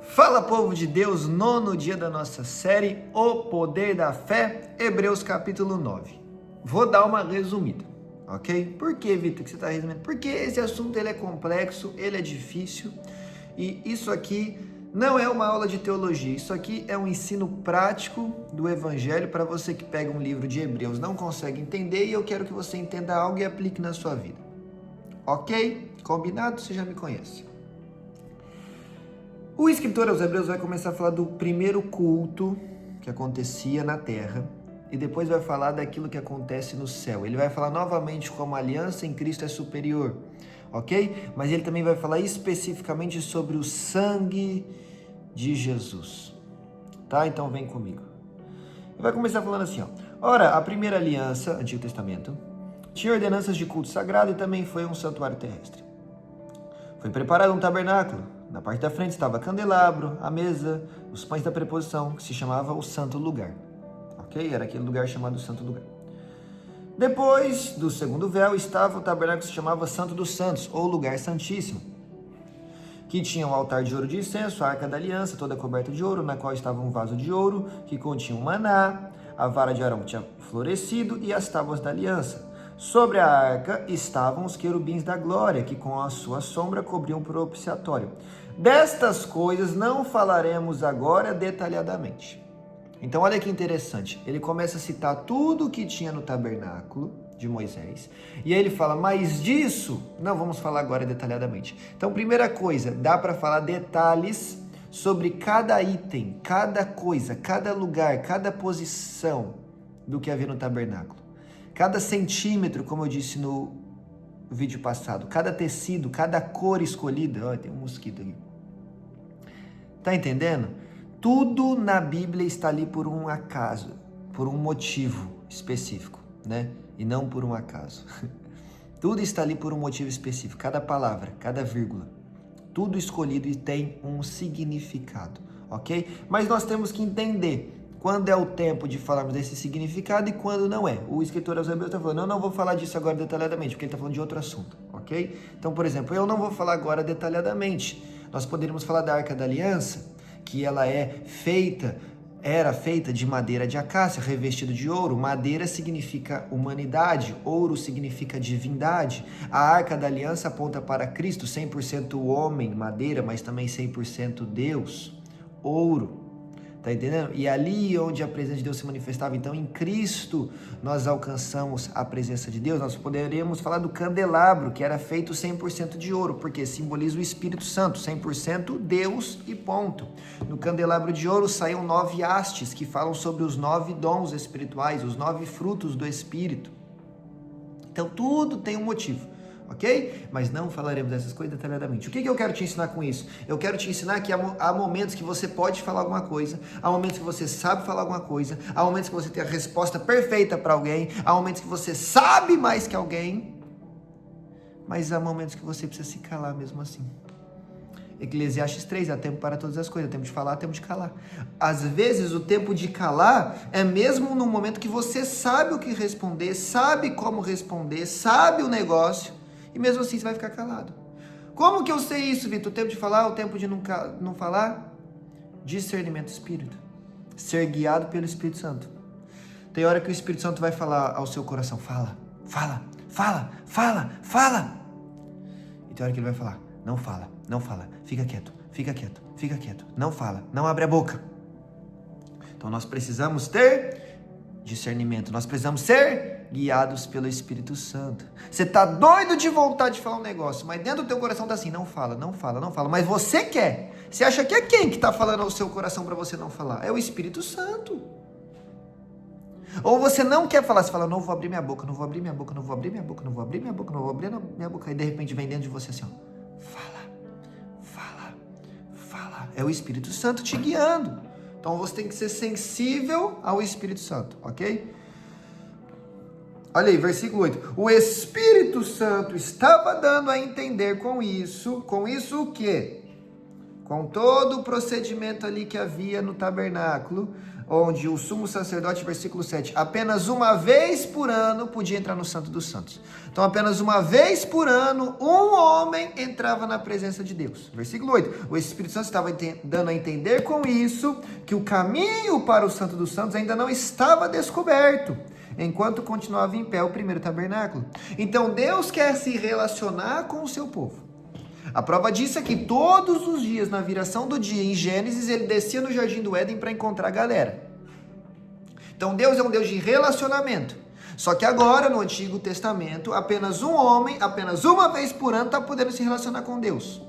Fala, povo de Deus, nono dia da nossa série O Poder da Fé, Hebreus capítulo 9. Vou dar uma resumida, ok? Por que, Vitor, que você está resumindo? Porque esse assunto ele é complexo, ele é difícil e isso aqui não é uma aula de teologia, isso aqui é um ensino prático do Evangelho para você que pega um livro de Hebreus, não consegue entender e eu quero que você entenda algo e aplique na sua vida, ok? Combinado? Você já me conhece. O escritor aos Hebreus vai começar a falar do primeiro culto que acontecia na terra e depois vai falar daquilo que acontece no céu. Ele vai falar novamente como a aliança em Cristo é superior, ok? Mas ele também vai falar especificamente sobre o sangue de Jesus, tá? Então vem comigo. Ele vai começar falando assim, ó. Ora, a primeira aliança, Antigo Testamento, tinha ordenanças de culto sagrado e também foi um santuário terrestre. Foi preparado um tabernáculo. Na parte da frente estava candelabro, a mesa, os pães da preposição, que se chamava o Santo Lugar. Ok? Era aquele lugar chamado Santo Lugar. Depois do segundo véu estava o tabernáculo que se chamava Santo dos Santos, ou Lugar Santíssimo, que tinha um altar de ouro de incenso, a arca da aliança, toda coberta de ouro, na qual estava um vaso de ouro, que continha um maná, a vara de Arão que tinha florescido e as tábuas da aliança. Sobre a arca estavam os querubins da glória, que com a sua sombra cobriam o propiciatório. Destas coisas não falaremos agora detalhadamente. Então olha que interessante, ele começa a citar tudo o que tinha no tabernáculo de Moisés, e aí ele fala, mas disso não vamos falar agora detalhadamente. Então primeira coisa, dá para falar detalhes sobre cada item, cada coisa, cada lugar, cada posição do que havia no tabernáculo. Cada centímetro, como eu disse no vídeo passado, cada tecido, cada cor escolhida. Olha, tem um mosquito aqui. Tá entendendo? Tudo na Bíblia está ali por um acaso, por um motivo específico, né? E não por um acaso. Tudo está ali por um motivo específico, cada palavra, cada vírgula. Tudo escolhido e tem um significado, ok? Mas nós temos que entender quando é o tempo de falarmos desse significado e quando não é. O escritor aos Hebreus está falando, eu não vou falar disso agora detalhadamente, porque ele está falando de outro assunto, ok? Então, por exemplo, eu não vou falar agora detalhadamente. Nós poderíamos falar da Arca da Aliança, que ela era feita de madeira de acácia, revestido de ouro. Madeira significa humanidade, ouro significa divindade. A Arca da Aliança aponta para Cristo, 100% homem, madeira, mas também 100% Deus, ouro. Tá entendendo? E ali onde a presença de Deus se manifestava, então em Cristo nós alcançamos a presença de Deus. Nós poderíamos falar do candelabro, que era feito 100% de ouro, porque simboliza o Espírito Santo, 100% Deus e ponto. No candelabro de ouro saíam 9 hastes, que falam sobre os 9 dons espirituais, os 9 frutos do Espírito. Então tudo tem um motivo. Ok? Mas não falaremos dessas coisas detalhadamente. O que eu quero te ensinar com isso? Eu quero te ensinar que há momentos que você pode falar alguma coisa, há momentos que você sabe falar alguma coisa, há momentos que você tem a resposta perfeita para alguém, há momentos que você sabe mais que alguém, mas há momentos que você precisa se calar mesmo assim. Eclesiastes 3, há tempo para todas as coisas, há tempo de falar, há tempo de calar. Às vezes o tempo de calar é mesmo no momento que você sabe o que responder, sabe como responder, sabe o negócio, e mesmo assim você vai ficar calado. Como que eu sei isso, Vitor? O tempo de falar, o tempo de não falar? Discernimento do Espírito. Ser guiado pelo Espírito Santo. Tem hora que o Espírito Santo vai falar ao seu coração, fala, fala, fala, fala, fala. E tem hora que ele vai falar, não fala, não fala, fica quieto, fica quieto, fica quieto, não fala, não abre a boca. Então nós precisamos ter discernimento, nós precisamos ser guiados pelo Espírito Santo. Você tá doido de vontade de falar um negócio, mas dentro do teu coração tá assim, não fala, não fala, não fala, mas você quer. Você acha que é quem que tá falando ao seu coração para você não falar? É o Espírito Santo. Ou você não quer falar, você fala, não vou abrir minha boca, não vou abrir minha boca, não vou abrir minha boca, não vou abrir minha boca, não vou abrir minha boca, e de repente vem dentro de você assim, ó, fala, fala, fala. É o Espírito Santo te guiando. Então você tem que ser sensível ao Espírito Santo, ok? Olha aí, versículo 8. O Espírito Santo estava dando a entender com isso o quê? com todo o procedimento ali que havia no tabernáculo, onde o sumo sacerdote, versículo 7, apenas uma vez por ano podia entrar no Santo dos Santos. Então, apenas uma vez por ano, um homem entrava na presença de Deus. Versículo 8, o Espírito Santo estava dando a entender com isso que o caminho para o Santo dos Santos ainda não estava descoberto, enquanto continuava em pé o primeiro tabernáculo. Então, Deus quer se relacionar com o seu povo. A prova disso é que todos os dias, na viração do dia, em Gênesis, ele descia no Jardim do Éden para encontrar a galera. Então Deus é um Deus de relacionamento. Só que agora, no Antigo Testamento, apenas um homem, apenas uma vez por ano, está podendo se relacionar com Deus.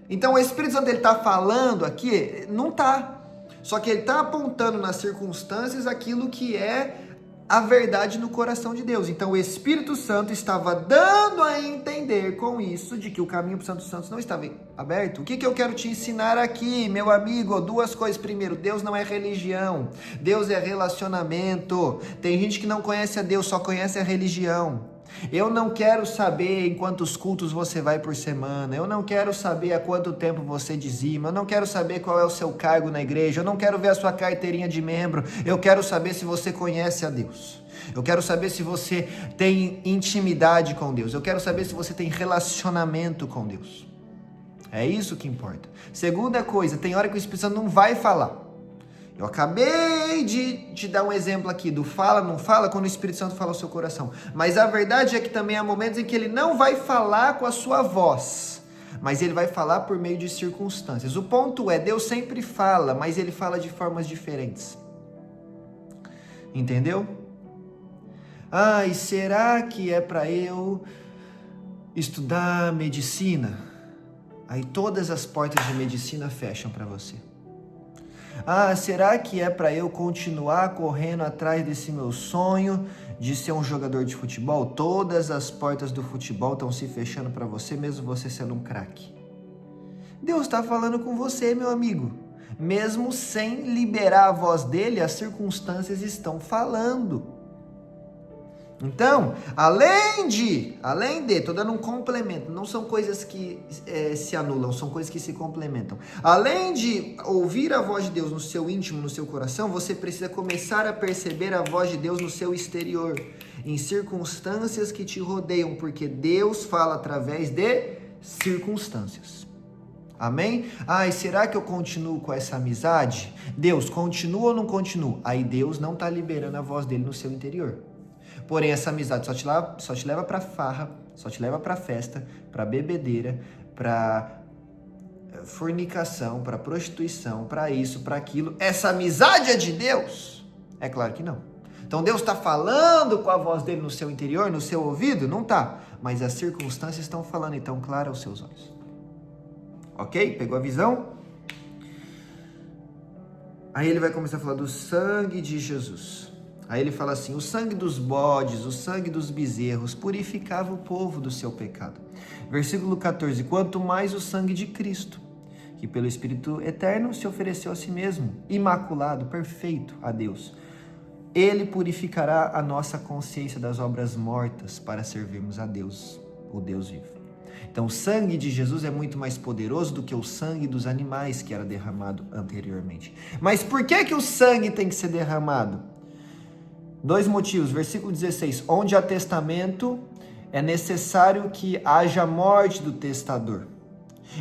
Então o Espírito Santo está falando aqui, não está. Só que ele está apontando nas circunstâncias aquilo que é a verdade no coração de Deus. Então o Espírito Santo estava dando a entender com isso de que o caminho para o Santo dos Santos não estava aberto. O que eu quero te ensinar aqui, meu amigo? Duas coisas. Primeiro, Deus não é religião, Deus é relacionamento. Tem gente que não conhece a Deus, só conhece a religião. Eu não quero saber em quantos cultos você vai por semana, eu não quero saber há quanto tempo você dizima, eu não quero saber qual é o seu cargo na igreja, eu não quero ver a sua carteirinha de membro, eu quero saber se você conhece a Deus, eu quero saber se você tem intimidade com Deus, eu quero saber se você tem relacionamento com Deus. É isso que importa. Segunda coisa, tem hora que o Espírito Santo não vai falar. Eu acabei de te dar um exemplo aqui do fala, não fala, quando o Espírito Santo fala ao seu coração. Mas a verdade é que também há momentos em que ele não vai falar com a sua voz, mas ele vai falar por meio de circunstâncias. O ponto é, Deus sempre fala, mas ele fala de formas diferentes. Entendeu? E será que é para eu estudar medicina? Aí todas as portas de medicina fecham para você. Será que é para eu continuar correndo atrás desse meu sonho de ser um jogador de futebol? Todas as portas do futebol estão se fechando para você, mesmo você sendo um craque. Deus está falando com você, meu amigo. Mesmo sem liberar a voz dele, as circunstâncias estão falando. Então, além de, estou dando um complemento, não são coisas que se anulam, são coisas que se complementam. Além de ouvir a voz de Deus no seu íntimo, no seu coração, você precisa começar a perceber a voz de Deus no seu exterior, em circunstâncias que te rodeiam, porque Deus fala através de circunstâncias. Amém? E será que eu continuo com essa amizade? Deus, continua ou não continua? Aí Deus não está liberando a voz dele no seu interior. Porém, essa amizade só te leva para farra, só te leva para festa, para bebedeira, para fornicação, para prostituição, para isso, para aquilo. Essa amizade é de Deus? É claro que não. Então Deus está falando com a voz dele no seu interior, no seu ouvido? Não está. Mas as circunstâncias estão falando então claro aos seus olhos. Ok? Pegou a visão? Aí ele vai começar a falar do sangue de Jesus. Aí ele fala assim, o sangue dos bodes, o sangue dos bezerros purificava o povo do seu pecado. Versículo 14, quanto mais o sangue de Cristo, que pelo Espírito Eterno se ofereceu a si mesmo, imaculado, perfeito a Deus. Ele purificará a nossa consciência das obras mortas para servirmos a Deus, o Deus vivo. Então o sangue de Jesus é muito mais poderoso do que o sangue dos animais que era derramado anteriormente. Mas por que o sangue tem que ser derramado? 2 motivos, versículo 16, onde há testamento, é necessário que haja morte do testador.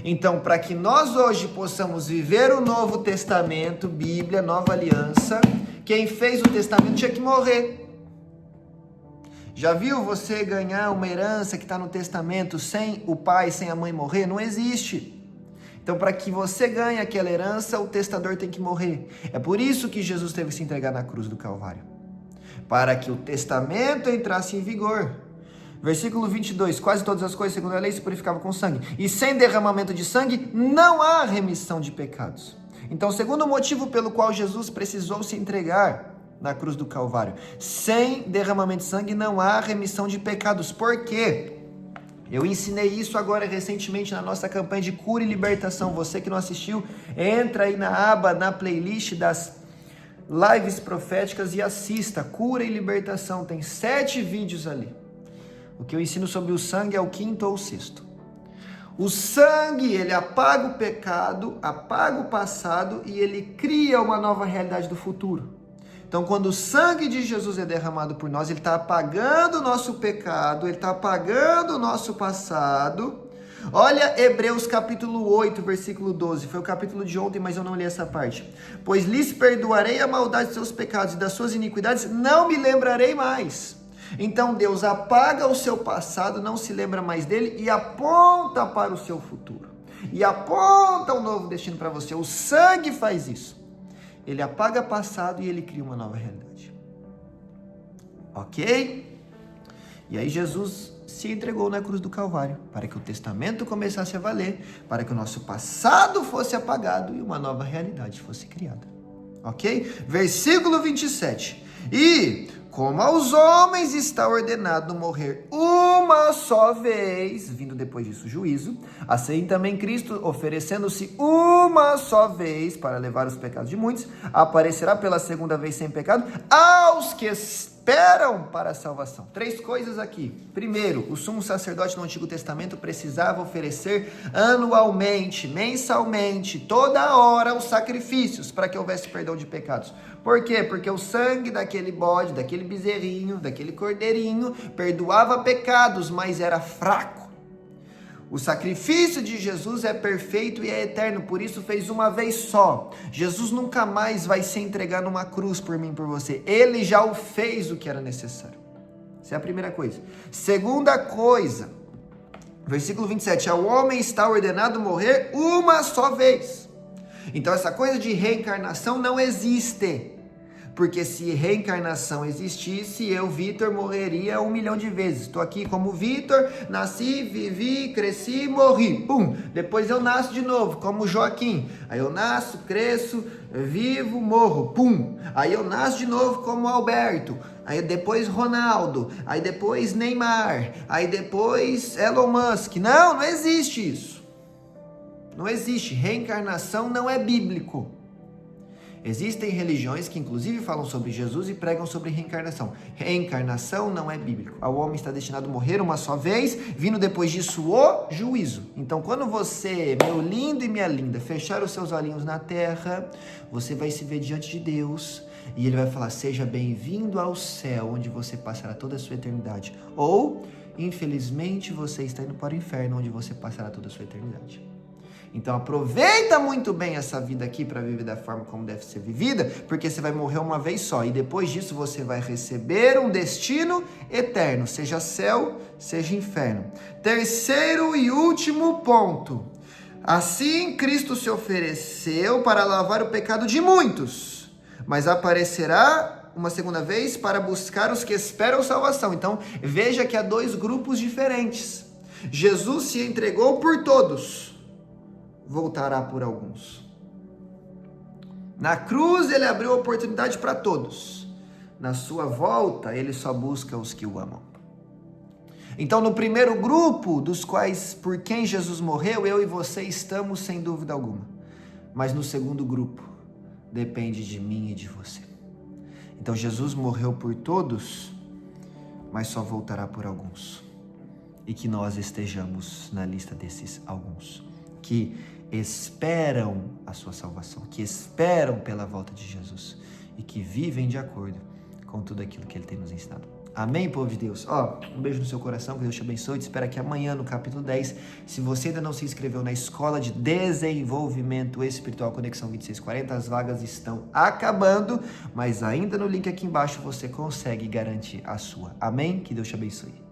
Então, para que nós hoje possamos viver o Novo Testamento, Bíblia, Nova Aliança, quem fez o testamento tinha que morrer. Já viu você ganhar uma herança que está no testamento sem o pai, sem a mãe morrer? Não existe. Então, para que você ganhe aquela herança, o testador tem que morrer. É por isso que Jesus teve que se entregar na cruz do Calvário. Para que o testamento entrasse em vigor. Versículo 22, quase todas as coisas segundo a lei se purificavam com sangue, e sem derramamento de sangue não há remissão de pecados. Então, o segundo motivo pelo qual Jesus precisou se entregar na cruz do Calvário, sem derramamento de sangue não há remissão de pecados. Por quê? Eu ensinei isso agora recentemente na nossa campanha de cura e libertação. Você que não assistiu, entra aí na aba, na playlist das lives proféticas e assista, cura e libertação, tem 7 vídeos ali. O que eu ensino sobre o sangue é o 5º ou o 6º. O sangue, ele apaga o pecado, apaga o passado e ele cria uma nova realidade do futuro. Então, quando o sangue de Jesus é derramado por nós, ele está apagando o nosso pecado, ele está apagando o nosso passado. Olha Hebreus capítulo 8, versículo 12. Foi o capítulo de ontem, mas eu não li essa parte. Pois lhes perdoarei a maldade dos seus pecados e das suas iniquidades, não me lembrarei mais. Então Deus apaga o seu passado, não se lembra mais dele e aponta para o seu futuro. E aponta um novo destino para você. O sangue faz isso. Ele apaga o passado e ele cria uma nova realidade. Ok? E aí Jesus se entregou na cruz do Calvário para que o testamento começasse a valer, para que o nosso passado fosse apagado e uma nova realidade fosse criada. Ok? Versículo 27. E como aos homens está ordenado morrer uma só vez, vindo depois disso o juízo, assim também Cristo, oferecendo-se uma só vez para levar os pecados de muitos, aparecerá pela segunda vez sem pecado aos que esperam para a salvação. 3 coisas aqui. Primeiro, o sumo sacerdote no Antigo Testamento precisava oferecer anualmente, mensalmente, toda hora os sacrifícios para que houvesse perdão de pecados. Por quê? Porque o sangue daquele bode, daquele bezerrinho, daquele cordeirinho perdoava pecados, mas era fraco. O sacrifício de Jesus é perfeito e é eterno, por isso fez uma vez só. Jesus nunca mais vai se entregar numa cruz por mim e por você. Ele já o fez o que era necessário. Essa é a primeira coisa. Segunda coisa, versículo 27, ao homem está ordenado morrer uma só vez. Então essa coisa de reencarnação não existe. Porque se reencarnação existisse, eu, Vitor, morreria 1 milhão de vezes. Estou aqui como Vitor, nasci, vivi, cresci, morri. Pum! Depois eu nasço de novo, como Joaquim. Aí eu nasço, cresço, vivo, morro. Pum! Aí eu nasço de novo como Alberto. Aí depois Ronaldo. Aí depois Neymar. Aí depois Elon Musk. Não existe isso. Não existe. Reencarnação não é bíblico. Existem religiões que inclusive falam sobre Jesus e pregam sobre reencarnação. Reencarnação não é bíblico. O homem está destinado a morrer uma só vez, vindo depois disso o juízo. Então quando você, meu lindo e minha linda, fechar os seus olhinhos na terra, você vai se ver diante de Deus e ele vai falar, seja bem-vindo ao céu, onde você passará toda a sua eternidade. Ou, infelizmente, você está indo para o inferno, onde você passará toda a sua eternidade. Então aproveita muito bem essa vida aqui para viver da forma como deve ser vivida, porque você vai morrer uma vez só e depois disso você vai receber um destino eterno, seja céu, seja inferno. Terceiro e último ponto. Assim Cristo se ofereceu para lavar o pecado de muitos, mas aparecerá uma segunda vez para buscar os que esperam salvação. Então veja que há 2 grupos diferentes. Jesus se entregou por todos, voltará por alguns. Na cruz ele abriu a oportunidade para todos. Na sua volta ele só busca os que o amam. Então no primeiro grupo dos quais por quem Jesus morreu, eu e você estamos sem dúvida alguma. Mas no segundo grupo depende de mim e de você. Então Jesus morreu por todos, mas só voltará por alguns. E que nós estejamos na lista desses alguns que esperam a sua salvação, que esperam pela volta de Jesus e que vivem de acordo com tudo aquilo que ele tem nos ensinado. Amém, povo de Deus? Um beijo no seu coração, que Deus te abençoe. Te espero aqui amanhã no capítulo 10. Se você ainda não se inscreveu na Escola de Desenvolvimento Espiritual Conexão 2640, as vagas estão acabando, mas ainda no link aqui embaixo você consegue garantir a sua. Amém? Que Deus te abençoe.